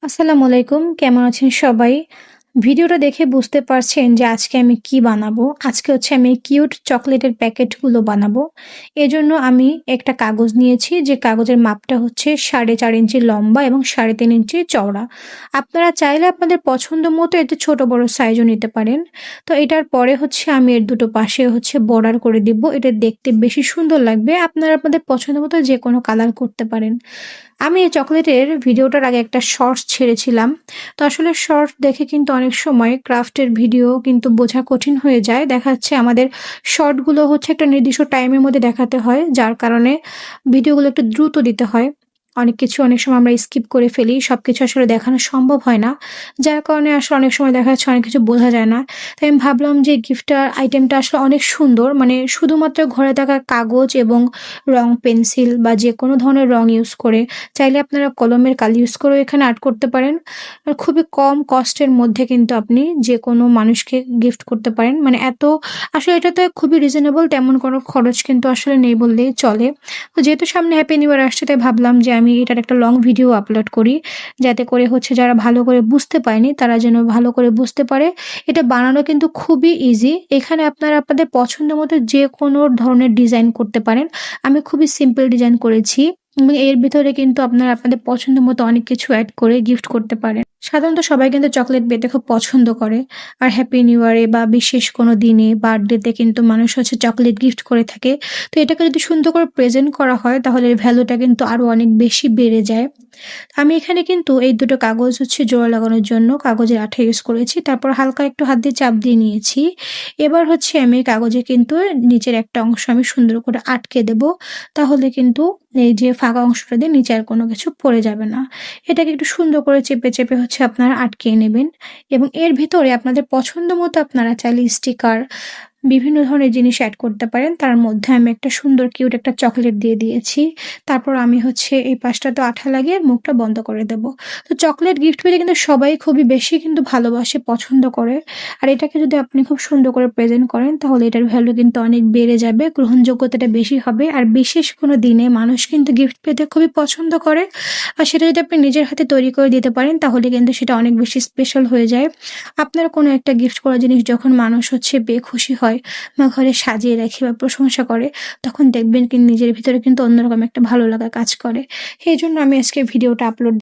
আসসালামু আলাইকুম। কেমন আছেন সবাই? ভিডিওটা দেখে বুঝতে পারছেন যে আজকে আমি কি বানাবো। আজকে হচ্ছে আমি কিউট চকোলেটের প্যাকেটগুলো বানাবো। এজন্য আমি একটা কাগজ নিয়েছি যে কাগজের মাপটা হচ্ছে 4.5 ইঞ্চি লম্বা এবং 3.5 ইঞ্চি চওড়া। আপনারা চাইলে আপনাদের পছন্দ মতো এতে ছোট বড় সাইজও নিতে পারেন। তো এটার পরে হচ্ছে আমি এর দুটো পাশে হচ্ছে বর্ডার করে দিব। এটা দেখতে বেশি সুন্দর লাগবে। আপনারা আপনাদের পছন্দ মতো যেকোনো কালার করতে পারেন। আমি এই চকোলেটের ভিডিওটার আগে একটা শর্টস ছেড়েছিলাম। তো আসলে শর্টস দেখে কিন্তু অনেক সময় ক্রাফটের ভিডিও কিন্তু বোঝা কঠিন হয়ে যায়। দেখা যাচ্ছে আমাদের শর্টগুলো হচ্ছে একটা নির্দিষ্ট টাইমের মধ্যে দেখাতে হয়, যার কারণে ভিডিওগুলো একটু দ্রুত দিতে হয়। অনেক কিছু অনেক সময় আমরা স্কিপ করে ফেলি। সবকিছু আসলে দেখানো সম্ভব হয় না। যার কারণে আসলে অনেক সময় দেখা যাচ্ছে অনেক কিছু বোঝা যায় না। তাই আমি ভাবলাম যে গিফটটার আইটেমটা আসলে অনেক সুন্দর। মানে শুধুমাত্র ঘরে থাকা কাগজ এবং রং পেন্সিল বা যেকোনো ধরনের রং ইউজ করে, চাইলে আপনারা কলমের কালি ইউজ করেও এখানে আর্ট করতে পারেন। আর খুবই কম কস্টের মধ্যে কিন্তু আপনি যেকোনো মানুষকে গিফট করতে পারেন। মানে এত আসলে এটাতে খুবই রিজনেবল, তেমন কোনো খরচ কিন্তু আসলে নেই বললেই চলে। তো যেহেতু সামনে হ্যাপি নিউ ইয়ার আসছে, তাই ভাবলাম যে আমি এটার একটা লং ভিডিও আপলোড করি। যাতে করে হচ্ছে যারা ভালো করে বুঝতে পারেনি তারা যেন ভালো করে বুঝতে পারে। এটা বানানো কিন্তু খুবই ইজি। এখানে আপনারা আপনাদের পছন্দ মতো যেকোনো ধরনের ডিজাইন করতে পারেন। আমি খুবই সিম্পল ডিজাইন করেছি এবং এর ভিতরে কিন্তু আপনারা আপনাদের পছন্দ মতো অনেক কিছু এড করে গিফট করতে পারেন। সাধারণত সবাই কিন্তু চকোলেট পেতে খুব পছন্দ করে। আর হ্যাপি নিউ ইয়ারে বা বিশেষ কোনো দিনে বার্থডেতে কিন্তু মানুষ হচ্ছে চকোলেট গিফট করে থাকে। তো এটাকে যদি সুন্দর করে প্রেজেন্ট করা হয় তাহলে এর ভ্যালুটা কিন্তু আরো অনেক বেশি বেড়ে যায়। আমি এখানে কিন্তু এই দুটো কাগজ হচ্ছে জোড়া লাগানোর জন্য কাগজের আঠা ইউজ করেছি। তারপর হালকা একটু হাত দিয়ে চাপ দিয়ে নিয়েছি। এবার হচ্ছে আমি কাগজে কিন্তু নিচের একটা অংশ আমি সুন্দর করে আটকে দেব। তাহলে কিন্তু এই যে ফাঁকা অংশটা দিয়ে নিচে আর কোনো কিছু পড়ে যাবে না। এটাকে একটু সুন্দর করে চেপে, চেপে হচ্ছে আপনারা আটকিয়ে নেবেন এবং এর ভিতরে আপনাদের পছন্দ মতো আপনারা চাইলে স্টিকার বিভিন্ন ধরনের জিনিস এড করতে পারেন। তার মধ্যে আমি একটা সুন্দর কিউট একটা চকোলেট দিয়ে দিয়েছি। তারপর আমি হচ্ছে এই পাশটাতে আঠা লাগিয়ে মুখটা বন্ধ করে দেব। তো চকোলেট গিফট পেতে কিন্তু সবাই খুবই বেশি কিন্তু ভালোবাসে, পছন্দ করে। আর এটাকে যদি আপনি খুব সুন্দর করে প্রেজেন্ট করেন তাহলে এটার ভ্যালু কিন্তু অনেক বেড়ে যাবে, গ্রহণযোগ্যতাটা বেশি হবে। আর বিশেষ কোনো দিনে মানুষ কিন্তু গিফট পেতে খুবই পছন্দ করে। আর সেটা যদি আপনি নিজের হাতে তৈরি করে দিতে পারেন তাহলে কিন্তু সেটা অনেক বেশি স্পেশাল হয়ে যায়। আপনার কোনো একটা গিফট করা জিনিস যখন মানুষ হচ্ছে খুশি হয় বা ঘরে সাজিয়ে রাখে বা প্রশংসা করে, তখন দেখবেন কি নিজের ভিতরে কিন্তু অন্যরকম একটা ভালো লাগা কাজ করে। সেই জন্য আমি আজকে ভিডিওটা আপলোড